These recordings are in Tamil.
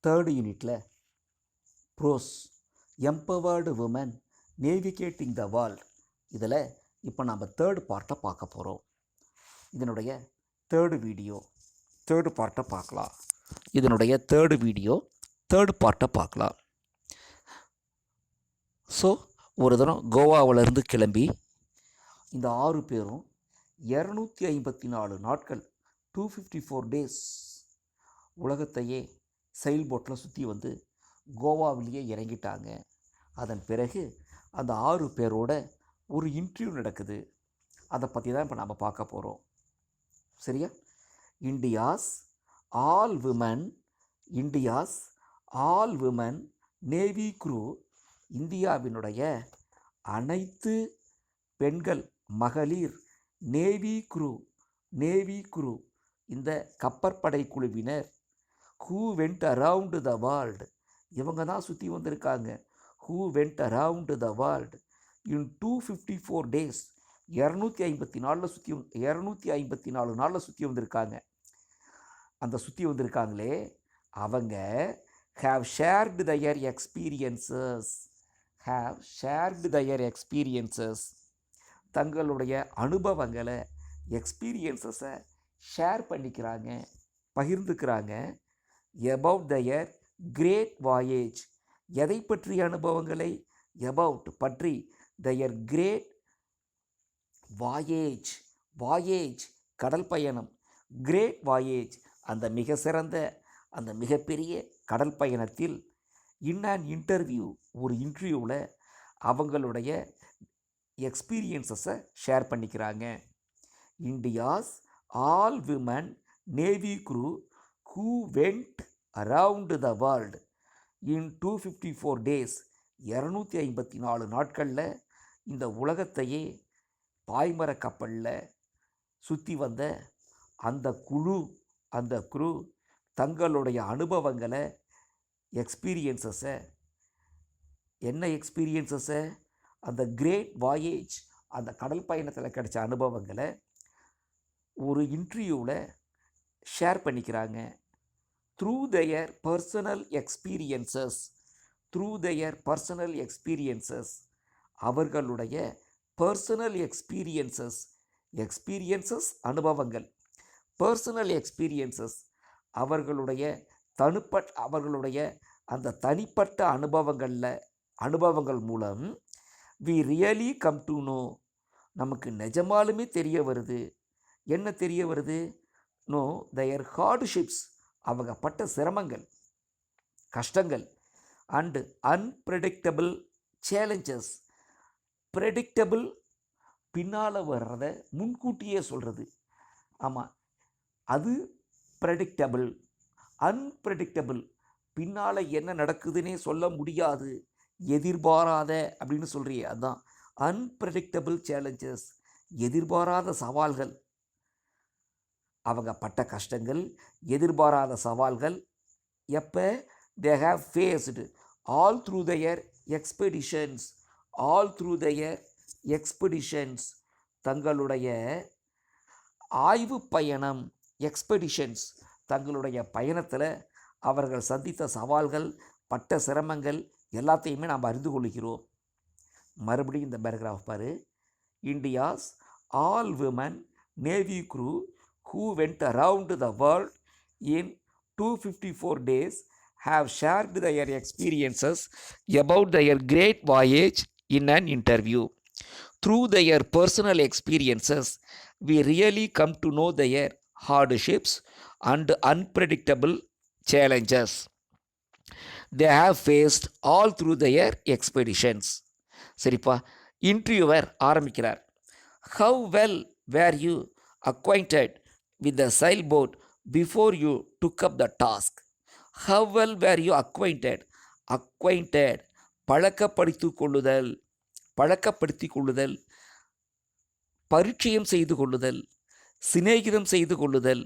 தேர்டு யூனிட்டில் prose empowered women navigating the world இதில் இப்போ நம்ம தேர்டு பார்ட்டை பார்க்க போகிறோம். இதனுடைய தேர்டு பார்ட்டை பார்க்கலாம். தேர்டு பார்ட்டை பார்க்கலாம். ஸோ ஒரு தினம் கோவாவிலேருந்து கிளம்பி இந்த 6 பேரும் 254 நாட்கள் 254 டேஸ் உலகத்தையே செயில் போட்டில் சுற்றி வந்து கோவாவிலேயே இறங்கிட்டாங்க. அதன் பிறகு அந்த 6 பேரோட ஒரு இன்டர்வியூ நடக்குது. அதை பற்றி தான் இப்போ நம்ம பார்க்க போகிறோம். சரியா? India's all women navy crew, இந்தியாவினுடைய அனைத்து பெண்கள் மகளிர் நேவி க்ரூ இந்த கப்பற்படை குழுவினர் who went around the world, இவங்க தான் சுற்றி வந்திருக்காங்க. Who went around the world in 254 days, 254 நாளில் சுற்றி வந்திருக்காங்க. அந்த சுற்றி வந்திருக்காங்களே அவங்க have shared their experiences, தங்களுடைய அனுபவங்களை எக்ஸ்பீரியன்ஸஸை ஷேர் பண்ணிக்கிறாங்க, பகிர்ந்துக்கிறாங்க. about their great voyage, எதை பற்றிய அனுபவங்களை? about பற்றி, their great voyage கடல் பயணம், great voyage அந்த மிக சிறந்த அந்த மிகப்பெரிய கடல் பயணத்தில் இன் அண்ட் இன்டர்வியூ ஒரு இன்டர்வியூவில் அவங்களுடைய எக்ஸ்பீரியன்ஸஸை ஷேர் பண்ணிக்கிறாங்க. India's all women navy crew who went around the world in 254 days, 254 நாட்களில் இந்த உலகத்தையே பாய்மர கப்பலில் சுற்றி வந்த அந்த குரூ தங்களுடைய அனுபவங்களை எக்ஸ்பீரியன்ஸஸை அந்த கிரேட் வாயேஜ் அந்த கடல் பயணத்தில் கிடைச்ச அனுபவங்களை ஒரு இன்டர்வியூவில் ஷேர் பண்ணிக்கிறாங்க. த்ரூ their personal experiences அவர்களுடைய பர்சனல் எக்ஸ்பீரியன்சஸ் அனுபவங்கள், பர்சனல் எக்ஸ்பீரியன்சஸ் அவர்களுடைய அந்த தனிப்பட்ட அனுபவங்கள் மூலம் we really come to know, நமக்கு நிஜமாலுமே தெரிய வருது. என்ன தெரிய வருது? நோ their hardships, அவங்க பட்ட சிரமங்கள், கஷ்டங்கள், அண்டு அன்பிரடிக்டபிள் சேலஞ்சஸ். ப்ரெடிக்டபிள் பின்னால் வர்றதை முன்கூட்டியே சொல்கிறது. ஆமாம், அது ப்ரெடிக்டபிள். அன்பிரடிக்டபிள் பின்னால் என்ன நடக்குதுன்னே சொல்ல முடியாது, எதிர்பாராத அப்படின்னு சொல்கிறியே, அதுதான் அன்பிரடிக்டபிள் சேலஞ்சஸ், எதிர்பாராத சவால்கள். அவங்க பட்ட கஷ்டங்கள், எதிர்பாராத சவால்கள். எப்போ? they have faced all through their expeditions, தங்களுடைய ஆய்வு பயணம், எக்ஸ்பெடிஷன்ஸ் தங்களுடைய பயணத்தில் அவர்கள் சந்தித்த சவால்கள், பட்ட சிரமங்கள் எல்லாத்தையுமே நாம் அறிந்து கொள்கிறோம். மறுபடியும் இந்த பேராகிராஃப் பாரு. India's all women navy crew who went around the world in 254 days have shared their experiences about their great voyage in an interview. Through their personal experiences, we really come to know their hardships and unpredictable challenges they have faced all through their expeditions. சரிப்பா, இன்டர்வியூவர் ஆரம்பிக்கிறார். How well were you acquainted with the sailboat before you took up the task? How well were you acquainted? பழக்கப்படுத்திக் கொள்ளுதல், பரிச்சயம் செய்து கொள்ளுதல், சிநேகிதம் செய்து கொள்ளுதல்,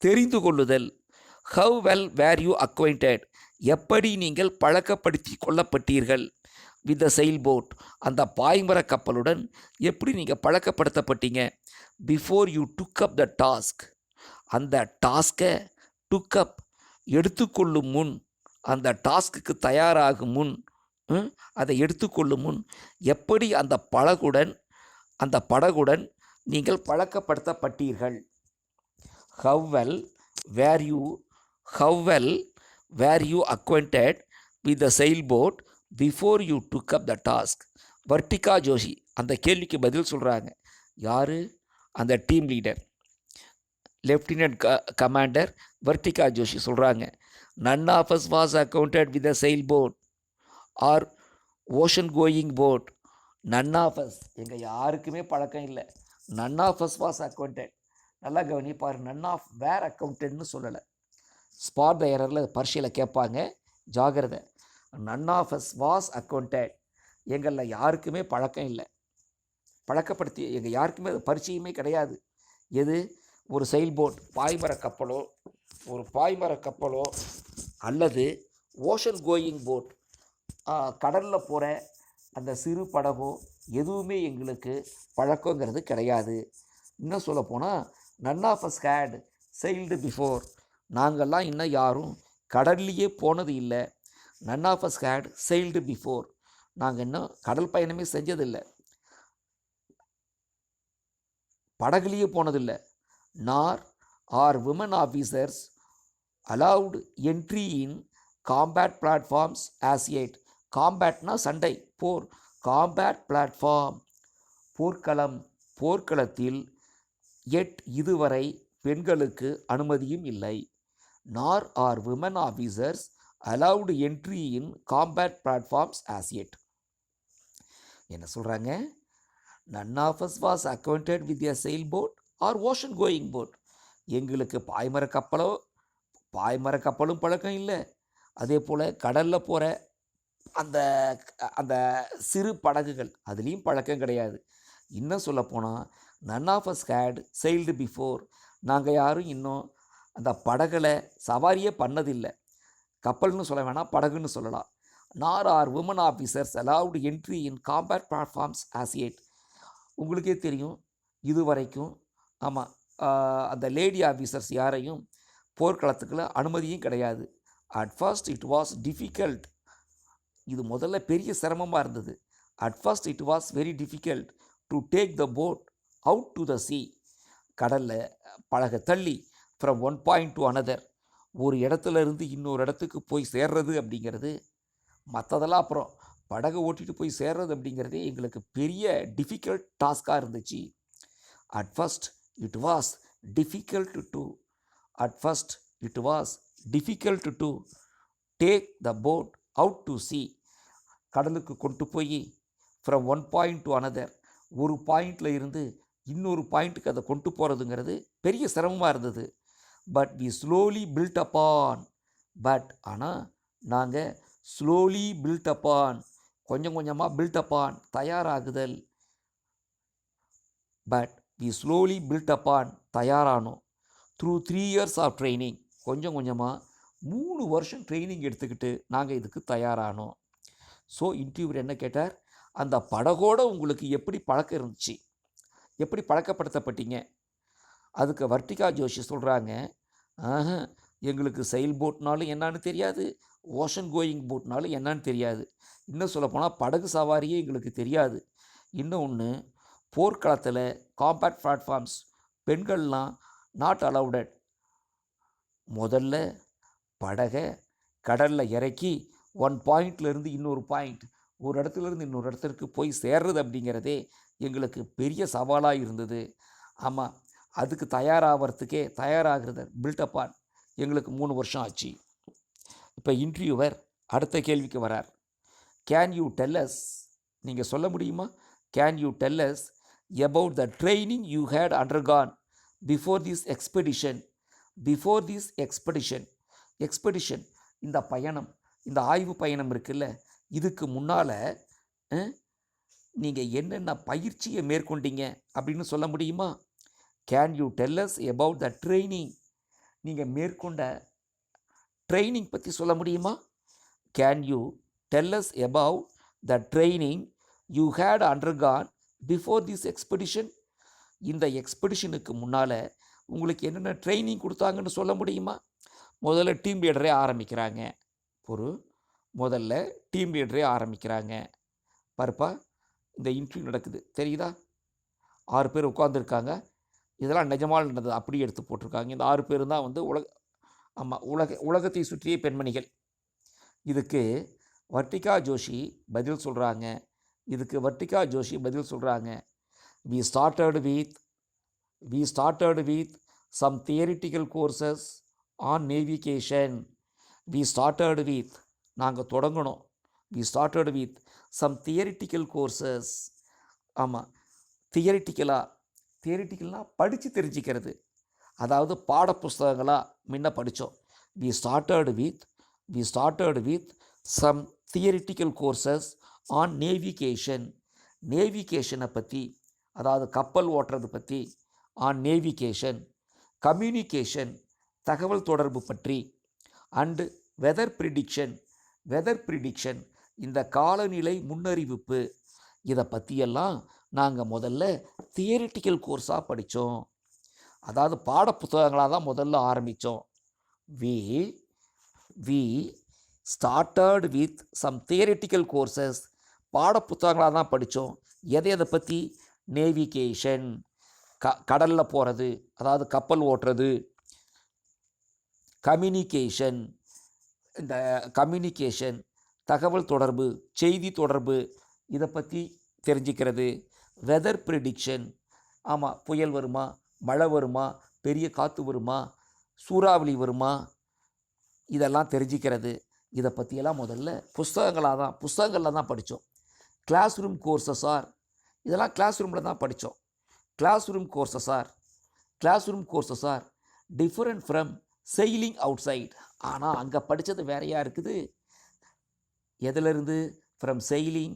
தெரிந்து கொள்ளுதல். How well were you acquainted? எப்படி நீங்கள் பழக்கப்படுத்தி கொள்ளப்பட்டீர்கள்? with the sailboat, அந்த பாய்மர கப்பலுடன் எப்படி நீங்கள் பழக்கப்படுத்தப்பட்டீங்க? before you took up the task, அந்த டாஸ்கை took up எடுத்துக்கொள்ளும் முன், அந்த டாஸ்க்குக்கு தயாராகும் முன் அதை எடுத்துக்கொள்ளும் முன் எப்படி அந்த படகுடன் நீங்கள் பழக்கப்படுத்தப்பட்டீர்கள்? How well were you acquainted with the sailboat before you took up the task? வர்ட்டிகா Joshi அந்த கேள்விக்கு பதில் சொல்கிறாங்க. யார்? அந்த team leader lieutenant commander Vartika Joshi சொல்கிறாங்க, none of us was acquainted with the sailboat or ocean going boat. none of us, எங்கள் யாருக்குமே பழக்கம் இல்லை. none of us was acquainted. நல்லா கவனிப்பார், none of were acquaintedனு சொல்லலை. ஸ்பாட் த எரரில் பரீட்சையில் கேட்பாங்க, ஜாகிரதை. none of us was acquainted, எங்களில் யாருக்குமே பழக்கம் இல்லை, பழக்கப்படுத்தி எங்கள் யாருக்குமே அது பரிச்சயமே கிடையாது. எது? ஒரு செயல்போட் பாய்மர கப்பலோ அல்லது ஓஷன் கோயிங் போட் கடலில் போகிற அந்த சிறு படகோ எதுவுமே எங்களுக்கு பழக்கங்கிறது கிடையாது. இன்னும் சொல்லப்போனால் none of us had sailed before, நாங்கள்லாம் இன்னும் யாரும் கடல்லையே போனது இல்லை. none of us had sailed before, நாங்கள் இன்னும் கடல் பயணமே செஞ்சதில்லை, படகுலேயே போனதில்லை. Nor are women officers allowed entry in combat platforms as yet. காம்பேட்னா சண்டை, போர். காம்பேட் பிளாட்ஃபார்ம் போர்க்களத்தில் இதுவரை பெண்களுக்கு அனுமதியும் இல்லை. Nor are women officers allowed entry in combat platforms as yet. என்ன சொல்கிறாங்க? none of us was acquainted with a sailboat or ocean going boat. எங்களுக்கு பாய்மர கப்பலும் பழக்கம் இல்லை, அதே போல் கடலில் போகிற அந்த சிறு படகுகள் அதுலேயும் பழக்கம் கிடையாது. இன்னும் சொல்லப்போனால் none of us had sailed before, நாங்கள் யாரும் இன்னும் அந்த படகுல சவாரியே பண்ணதில்லை. கப்பல்னு சொல்ல வேணாம், படகுன்னு சொல்லலாம். Nor are women officers allowed entry in combat platforms as yet. உங்களுக்கே தெரியும், இதுவரைக்கும் ஆமாம் அந்த லேடி ஆஃபீஸர்ஸ் யாரையும் போர்க்களத்துக்குள்ள அனுமதியும் கிடையாது. At first it was difficult, இது முதல்ல பெரிய சிரமமாக இருந்தது. At first it was very difficult to take the boat out to the sea, கடலில் படகை தள்ளி from one point to another, ஒரு இடத்துல இருந்து இன்னொரு இடத்துக்கு போய் சேர்றது அப்படிங்கிறது, மற்றதெல்லாம் அப்புறம் படகை ஓட்டிகிட்டு போய் சேர்றது அப்படிங்கிறதே எங்களுக்கு பெரிய டிஃபிகல்ட் டாஸ்காக இருந்துச்சு. At first it was difficult to take the boat out to see, கடலுக்கு கொண்டு போய் from one point to another, ஒரு பாயிண்டில் இருந்து இன்னொரு பாயிண்ட்டுக்கு அதை கொண்டு போகிறதுங்கிறது பெரிய சிரமமாக இருந்தது. But we slowly build upon, ஆனால் நாங்கள் ஸ்லோலி பில்ட் அப்பான், கொஞ்சம் கொஞ்சமாக பில்ட் அப்பான் தயாராகுதல். But we slowly build upon தயாரானோம். த்ரூ 3 years ஆஃப் ட்ரைனிங், கொஞ்சம் கொஞ்சமாக 3 வருஷம் ட்ரைனிங் எடுத்துக்கிட்டு நாங்கள் இதுக்கு தயாரானோம். ஸோ இன்டர்வியூவர் என்ன கேட்டார்? அந்த படகோடு உங்களுக்கு எப்படி பழக்கம் இருந்துச்சு, எப்படி பழக்கப்படுத்தப்பட்டீங்க? அதுக்கு வர்ட்டிகா ஜோஷி சொல்கிறாங்க, எங்களுக்கு செயில் போட்னாலும் என்னான்னு தெரியாது, ஓஷன் கோயிங் போட்னாலும் என்னான்னு தெரியாது, இன்னும் சொல்லப்போனால் படகு சவாரியே எங்களுக்கு தெரியாது. இன்னொன்று, போர்க்களத்தில் காம்பேக்ட் பிளாட்ஃபார்ம்ஸ் பெண்கள்லாம் நாட் அலவுடட். முதல்ல படகை கடலில் இறக்கி ஒன் பாயிண்ட்லேருந்து இன்னொரு பாயிண்ட், ஒரு இடத்துலேருந்து இன்னொரு இடத்திற்கு போய் சேர்றது அப்படிங்கிறதே எங்களுக்கு பெரிய சவாலாக இருந்தது. ஆமாம், அதுக்கு தயாராகிறது பில்டப்பான் எங்களுக்கு 3 வருஷம் ஆச்சு. இப்போ இன்டர்வியூவர் அடுத்த கேள்விக்கு வரார். கேன் யூ டெல் அஸ், நீங்கள் சொல்ல முடியுமா? Can you tell us about the training you had undergone before this expedition? expedition இந்த பயணம், இந்த ஆய்வு பயணம் இருக்குல்ல, இதுக்கு முன்னால் நீங்கள் என்னென்ன பயிற்சியை மேற்கொண்டீங்க அப்படின்னு சொல்ல முடியுமா? Can you tell us about the training, நீங்கள் மேற்கொண்ட ட்ரைனிங் பற்றி சொல்ல முடியுமா? Can you tell us about the training you had undergone before this expedition? இந்த எக்ஸ்பெடிஷனுக்கு முன்னால் உங்களுக்கு என்னென்ன ட்ரைனிங் கொடுத்தாங்கன்னு சொல்ல முடியுமா? முதல்ல டீம் லீடரே ஆரம்பிக்கிறாங்க. ஒரு முதல்ல டீம் லீடரே ஆரம்பிக்கிறாங்க. பாருப்பா, இந்த இன்டர்வியூ நடக்குது தெரியுதா? 6 பேர் உட்காந்துருக்காங்க. இதெல்லாம் நிஜமால் நடந்தது அப்படியே எடுத்து போட்டிருக்காங்க. இந்த 6 பேரும் தான் வந்து உலகத்தை சுற்றிய பெண்மணிகள். இதுக்கு வர்த்திகா ஜோஷி பதில் சொல்கிறாங்க. we started with some theoretical courses on navigation. நாங்கள் தொடங்கணும். we started with some theoretical courses. ஆமாம், தியரிட்டிக்கல்னா படித்து தெரிஞ்சிக்கிறது, அதாவது பாட புஸ்தகங்களாக முன்ன படித்தோம். we started with some theoretical courses on navigation. நேவிகேஷனை பற்றி, அதாவது கப்பல் ஓட்டுறது பற்றி, ஆன் நேவிகேஷன். கம்யூனிகேஷன், தகவல் தொடர்பு பற்றி. அண்டு வெதர் ப்ரிடிக்ஷன், இந்த காலநிலை முன்னறிவிப்பு. இதை பற்றியெல்லாம் நாங்கள் முதல்ல தியரிட்டிக்கல் கோர்ஸாக படித்தோம். அதாவது பாட புத்தகங்களாக தான் முதல்ல ஆரம்பித்தோம். we started with some theoretical courses. பாட புத்தகங்களாக தான் படித்தோம். எதை பற்றி? நேவிகேஷன், கடலில் போகிறது, அதாவது கப்பல் ஓட்டுறது. கம்யூனிகேஷன், தகவல் தொடர்பு, செய்தி தொடர்பு, இதை பற்றி தெரிஞ்சுக்கிறது. வெதர் ப்ரிடிக்ஷன், ஆமாம், புயல் வருமா, மழை வருமா, பெரிய காற்று வருமா, சூறாவளி வருமா, இதெல்லாம் தெரிஞ்சிக்கிறது. இதை பற்றியெல்லாம் முதல்ல புஸ்தகங்களில் தான் படித்தோம். கிளாஸ் ரூம் கோர்ஸஸ் இதெல்லாம் கிளாஸ் ரூமில் தான் படித்தோம். Class room courses are different from sailing outside. ஆனால் அங்கே படித்தது வேறையாக இருக்குது. எதிலிருந்து? From sailing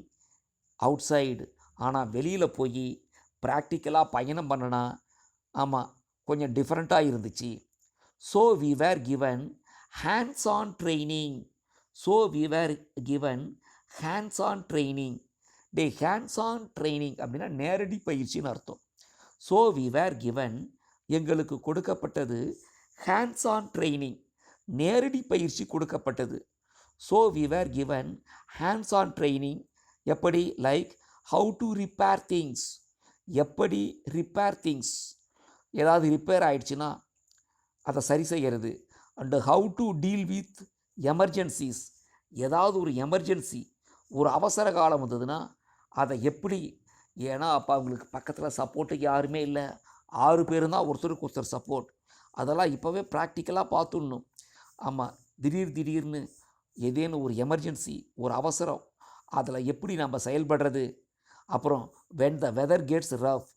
outside. ஆனால் வெளியில் போய் ப்ராக்டிக்கலாக பயணம் பண்ணினா, ஆமாம், கொஞ்சம் டிஃப்ரெண்ட்டாக இருந்துச்சு. So we were given hands on training. Hands on training அப்படின்னா நேரடி பயிற்சின்னு அர்த்தம். ஸோ வி வேர் கிவன், எங்களுக்கு கொடுக்கப்பட்டது ஹேண்ட்ஸ் ஆன் ட்ரைனிங், நேரடி பயிற்சி கொடுக்கப்பட்டது. So we were given hands on training. எப்படி? Like how to repair things. எப்படி ரிப்பேர் திங்ஸ், ஏதாவது ரிப்பேர் ஆயிடுச்சுன்னா அதை சரி செய்கிறது. And how to deal with emergencies. ஏதாவது ஒரு எமர்ஜென்சி, ஒரு அவசர காலம் வந்ததுன்னா அதை எப்படி, ஏன்னா அப்போ அவங்களுக்கு பக்கத்தில் சப்போர்ட்டுக்கு யாருமே இல்லை, 6 பேரும் தான் ஒருத்தருக்கு ஒருத்தர் சப்போர்ட். அதெல்லாம் இப்போவே ப்ராக்டிக்கலாக பார்த்துடணும். ஆமாம், திடீர்னு ஏதேனும் ஒரு எமர்ஜென்சி, ஒரு அவசரம், அதில் எப்படி நம்ம செயல்படுறது. அப்புறம் when the weather gets rough,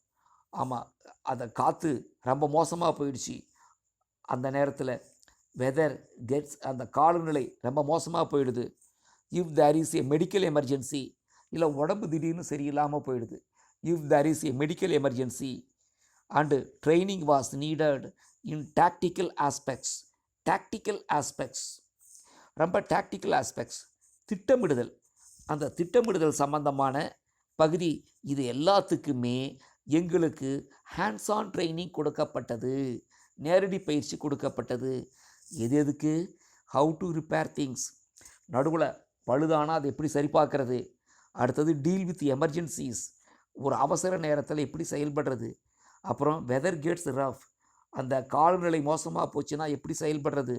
ஆமாம், அதை காற்று ரொம்ப மோசமாக போயிடுச்சு, அந்த நேரத்தில் வெதர் கெட்ஸ், அந்த காலநிலை ரொம்ப மோசமாக போயிடுது. If there is a medical emergency, இல்லை உடம்பு திடீர்னு சரியில்லாமல் போயிடுது. If there is a medical emergency and training was needed in tactical aspects. ரொம்ப டாக்டிக்கல் ஆஸ்பெக்ட்ஸ், திட்டமிடுதல், அந்த திட்டமிடுதல் சம்பந்தமான பகுதி. இது எல்லாத்துக்குமே எங்களுக்கு ஹேண்ட்ஸ் ஆன் ட்ரைனிங் கொடுக்கப்பட்டது, நேரடி பயிற்சி கொடுக்கப்பட்டது. எதுக்கு? ஹவு டு ரிப்பேர் திங்ஸ், நடுவில் பழுதானால் அதை எப்படி சரி பார்க்கறது. அடுத்தது டீல் வித் எமர்ஜென்சிஸ், ஒரு அவசர நேரத்தில் எப்படி செயல்படுறது. அப்புறம் வெதர் கெட்ஸ் ரஃப், அந்த காலநிலை மோசமாக போச்சுன்னா எப்படி செயல்படுறது.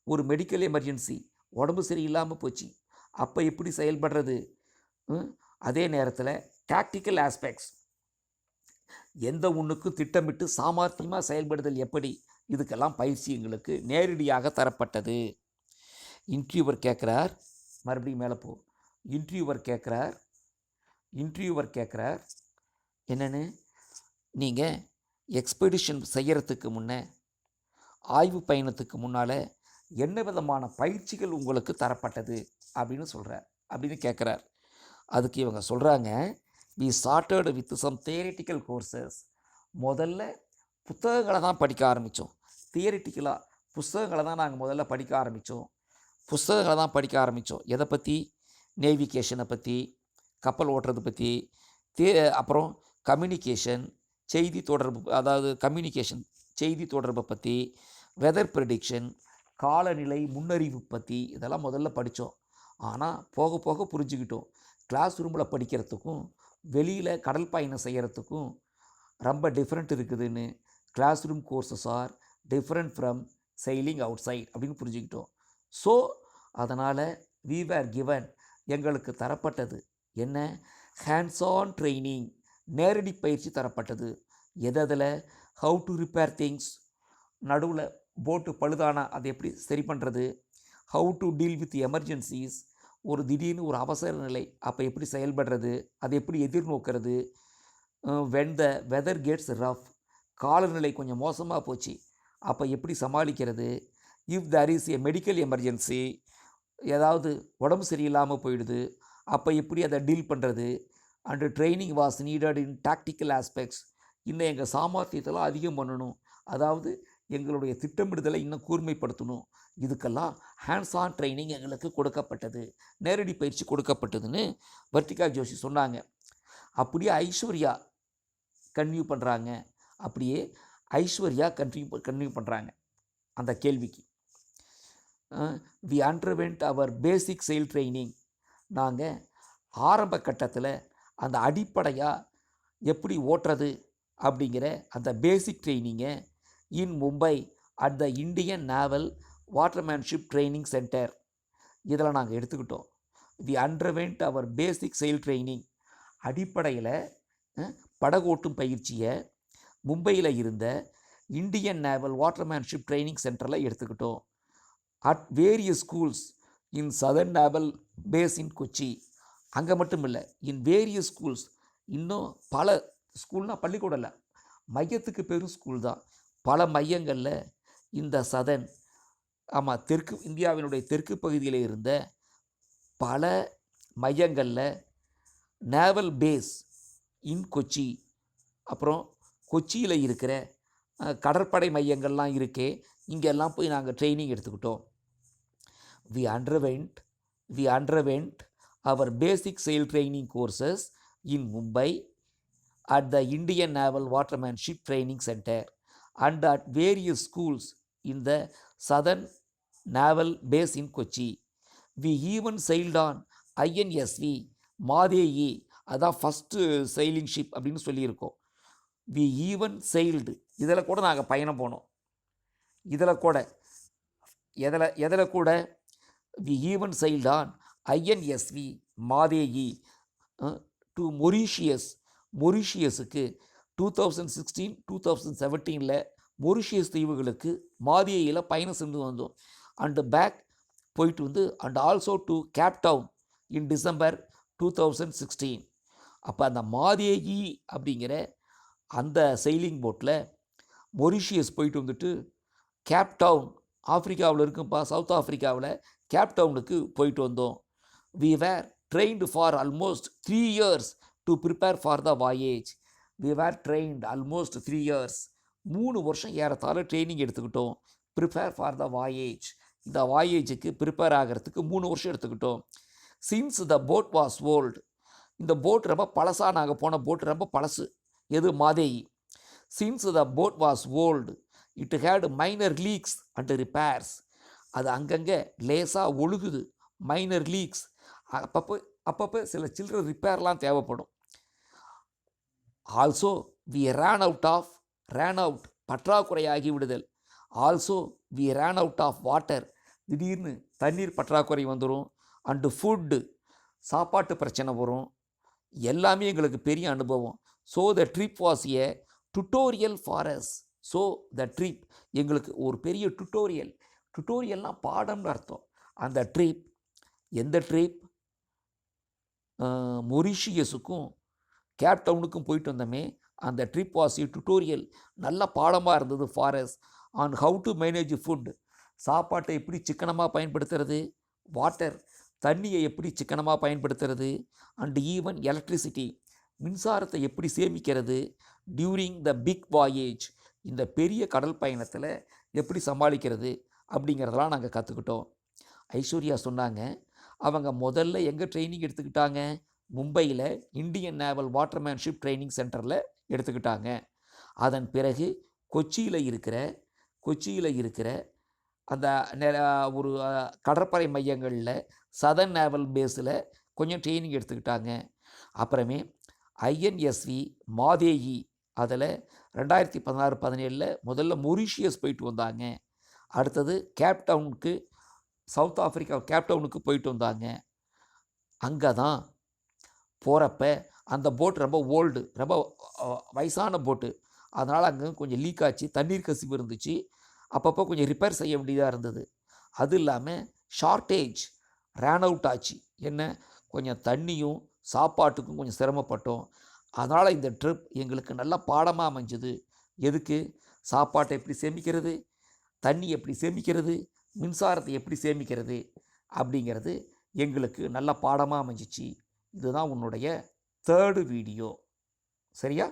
ஒரு மெடிக்கல் எமர்ஜென்சி, உடம்பு சரியில்லாமல் போச்சு, அப்போ எப்படி செயல்படுறது. அதே நேரத்தில் டாக்டிக்கல் ஆஸ்பெக்ட்ஸ், எந்த ஒன்றுக்கும் திட்டமிட்டு சாமர்த்தியமாக செயல்படுதல் எப்படி, இதுக்கெல்லாம் பயிற்சி எங்களுக்கு நேரடியாக தரப்பட்டது. இன்டர்வியூவர் கேட்குறார், மறுபடியும் மேலே போ. இன்டர்வியூவர் கேட்குறார் என்னென்னு, நீங்கள் எக்ஸ்பெடிஷன் செய்கிறதுக்கு முன்னே, ஆய்வு பயணத்துக்கு முன்னால் என்ன விதமான பயிற்சிகள் உங்களுக்கு தரப்பட்டது அப்படின்னு கேட்குறார். அதுக்கு இவங்க சொல்கிறாங்க, we started with some theoretical courses. முதல்ல புத்தகங்களை தான் படிக்க ஆரம்பித்தோம். தியரிட்டிக்கலாக புஸ்தகங்களை தான் நாங்கள் முதல்ல படிக்க ஆரம்பித்தோம். எதை பற்றி? நேவிகேஷனை பற்றி, கப்பல் ஓட்டுறது பற்றி. அப்புறம் கம்யூனிகேஷன், செய்தி தொடர்பு, அதாவது செய்தி தொடர்பை பற்றி. வெதர் ப்ரிடிக்ஷன், காலநிலை முன்னறிவு பற்றி இதெல்லாம் முதல்ல படித்தோம். ஆனால் போக போக புரிஞ்சுக்கிட்டோம். கிளாஸ் ரூமில் படிக்கிறதுக்கும் வெளியில் கடல் பயணம் செய்கிறதுக்கும் ரொம்ப டிஃப்ரெண்ட் இருக்குதுன்னு. Class room courses are different from sailing outside அப்படின்னு புரிஞ்சுக்கிட்டோம். ஸோ அதனால் வி வேர் கிவன், எங்களுக்கு தரப்பட்டது என்ன? ஹேண்ட்ஸ் ஆன் ட்ரைனிங், நேரடி பயிற்சி தரப்பட்டது. எதில்? ஹவு டு ரிப்பேர் திங்ஸ், நடுவில் போட்டு பழுதானா அதை எப்படி சரி பண்ணுறது. How to deal with emergencies, ஒரு திடீர்னு ஒரு அவசர நிலை அப்போ எப்படி செயல்படுறது, அதை எப்படி எதிர்நோக்கிறது. When the weather gets rough, காலநிலை கொஞ்சம் மோசமாக போச்சு அப்போ எப்படி சமாளிக்கிறது. If there is a medical emergency, ஏதாவது உடம்பு சரியில்லாமல் போயிடுது அப்போ எப்படி அதை டீல் பண்ணுறது. And training was needed in tactical aspects, இன்னும் எங்கள் சாமர்த்தியத்தெல்லாம் அதிகம் பண்ணணும், அதாவது எங்களுடைய திட்டமிடுதலை இன்னும் கூர்மைப்படுத்தணும். இதுக்கெல்லாம் ஹேண்ட்ஸ் ஆன் ட்ரைனிங் எங்களுக்கு கொடுக்கப்பட்டது, நேரடி பயிற்சி கொடுக்கப்பட்டதுன்னு வர்த்திகா ஜோஷி சொன்னாங்க. அப்படியே ஐஸ்வர்யா கன்டினியூ பண்ணுறாங்க. அப்படியே ஐஸ்வர்யா கன்டினியூ பண்ணுறாங்க அந்த கேள்விக்கு. வி அண்டர்வென்ட் அவர் பேசிக் செயல் ட்ரைனிங், நாங்கள் ஆரம்ப கட்டத்தில் அந்த அடிப்படையாக எப்படி ஓட்டுறது அப்படிங்கிற அந்த பேசிக் ட்ரைனிங்கை in Mumbai at the Indian naval watermanship training centre இதில் நாங்கள் எடுத்துக்கிட்டோம். வி அண்டர்வென்ட் அவர் பேசிக் செயல் ட்ரைனிங், அடிப்படையில் படகோட்டும் பயிற்சியை மும்பையில் இருந்த இந்தியன் நேவல் வாட்டர்மேன்ஷிப் ட்ரைனிங் சென்டரில் எடுத்துக்கிட்டோம். At various schools in southern naval base in Kochi, அங்கே மட்டும் இல்லை, இன் வேரியஸ் ஸ்கூல்ஸ், இன்னும் பல ஸ்கூல்னால் பள்ளிக்கூடம் இல்லை, மையத்துக்கு பெரும் ஸ்கூல் தான், பல மையங்களில் இந்த சதன், ஆமாம் தெற்கு இந்தியாவினுடைய தெற்கு பகுதியில் இருந்த பல மையங்களில் நேவல் பேஸ் இன் கொச்சி, அப்புறம் கொச்சியில் இருக்கிற கடற்படை மையங்கள்லாம் இருக்கே, இங்கெல்லாம் போய் நாங்கள் ட்ரைனிங் எடுத்துக்கிட்டோம். வி அண்டர்வென்ட் அவர் பேசிக் செயல் training courses in Mumbai at the Indian Naval Watermanship Training Center and at various schools in the Southern Naval Base in Kochi. We even sailed on INSV மாதேயி, அதான் ஃபஸ்ட்டு சைலிங் ஷிப் அப்படின்னு சொல்லியிருக்கோம். வி ஈவன் செயில்டு, இதில் கூட நாங்கள் பயணம் போனோம். இதில் கூட எதில் கூட we even sailed on INSV Mhadei to மொரீஷியஸுக்கு 2016-2017 மொரீஷியஸ் தீவுகளுக்கு மாதேயியில் பயணம் சென்று வந்தோம். அண்டு பேக் போயிட்டு வந்து and also to Cape Town in December 2016. அப்போ அந்த மாதேயி அப்படிங்கிற அந்த செயிலிங் போட்டில் மொரீஷியஸ் போயிட்டு வந்துட்டு கேப்டவுன், ஆஃப்ரிக்காவில் இருக்குப்பா, சவுத் ஆஃப்ரிக்காவில் கேப்டவுனுக்கு போயிட்டு வந்தோம். We were trained for almost 3 years to prepare for the voyage. We were trained almost 3 years, 3 வருஷம் ஏறத்தாழ ட்ரைனிங் எடுத்துக்கிட்டோம். ப்ரிப்பேர் ஃபார் த வாயேஜ், இந்த வாயேஜுக்கு ப்ரிப்பேர் ஆகிறதுக்கு 3 வருஷம் எடுத்துக்கிட்டோம். Since the boat was old, இந்த போட் ரொம்ப பழசாக, நாங்கள் போன போட் ரொம்ப பழசு. எது? Mhadei. Since the boat was old it had minor leaks and repairs, அது அங்கங்கே லேசாக ஒழுகுது, மைனர் லீக்ஸ், அப்பப்போ சில சில்லற ரிப்பேர்லாம் தேவைப்படும். ஆல்சோ வி ரேன் அவுட் பற்றாக்குறையாகி விடுதல். Also we ran out of water, திடீர்னு தண்ணீர் பற்றாக்குறை வந்துடும். அண்டு ஃபுட்டு, சாப்பாட்டு பிரச்சனை வரும். எல்லாமே எங்களுக்கு பெரிய அனுபவம். So the trip was a tutorial for us. So the trip, எங்களுக்கு ஒரு பெரிய டுட்டோரியல்னால் பாடம்னு அர்த்தம். அந்த ட்ரிப், எந்த ட்ரிப்? மொரீஷியஸுக்கும் கேப்டவுனுக்கும் போயிட்டு வந்தோமே, அந்த ட்ரிப் வாஸ் ஏ டுட்டோரியல், நல்ல பாடமாக இருந்தது for us. On how to manage food, சாப்பாட்டை எப்படி சிக்கனமாக பயன்படுத்துறது, வாட்டர், தண்ணியை எப்படி சிக்கனமாக பயன்படுத்துறது, அண்ட் ஈவன் எலக்ட்ரிசிட்டி, மின்சாரத்தை எப்படி சேமிக்கிறது, டியூரிங் த பிக் வாயேஜ், இந்த பெரிய கடல் பயணத்தில் எப்படி சமாளிக்கிறது அப்படிங்கிறதெல்லாம் நாங்கள் கற்றுக்கிட்டோம். ஐஸ்வர்யா சொன்னாங்க, அவங்க முதல்ல எங்கே ட்ரைனிங் எடுத்துக்கிட்டாங்க? மும்பையில் இந்தியன் நேவல் வாட்டர்மேன்ஷிப் ட்ரைனிங் சென்டரில் எடுத்துக்கிட்டாங்க. அதன் பிறகு கொச்சியில் இருக்கிற அந்த ஒரு கடற்படை மையங்களில் சதர்ன் நேவல் பேஸில் கொஞ்சம் ட்ரைனிங் எடுத்துக்கிட்டாங்க. அப்புறமே ஐஎன்எஸ்வி மாதேயி அதில் 2016-17 முதல்ல மொரீஷியஸ் போயிட்டு வந்தாங்க. அடுத்தது கேப்டவுனுக்கு, சவுத் ஆஃப்ரிக்கா கேப்டவுனுக்கு போயிட்டு வந்தாங்க. அங்கே தான் போகிறப்ப அந்த போட் ரொம்ப ஓல்டு, ரொம்ப வயசான போட்டு, அதனால் அங்கே கொஞ்சம் லீக் ஆச்சு, தண்ணீர் கசிவு இருந்துச்சு, அப்பப்போ கொஞ்சம் ரிப்பேர் செய்ய வேண்டியதாக இருந்தது. அது இல்லாமல் ஷார்ட்டேஜ், ரேன் அவுட் ஆச்சு. என்ன, கொஞ்சம் தண்ணியும் சாப்பாட்டுக்கும் கொஞ்சம் சிரமப்பட்டோம். அதனால் இந்த ட்ரிப் எங்களுக்கு நல்ல பாடமாக அமைஞ்சுது. எதுக்கு? சாப்பாட்டை எப்படி சேமிக்கிறது, தண்ணி எப்படி சேமிக்கிறது, மின்சாரத்தை எப்படி சேமிக்கிறது அப்படிங்கிறது எங்களுக்கு நல்ல பாடமாக அமைஞ்சிச்சு. இதுதான் உன்னுடைய 3rd வீடியோ. சரியா?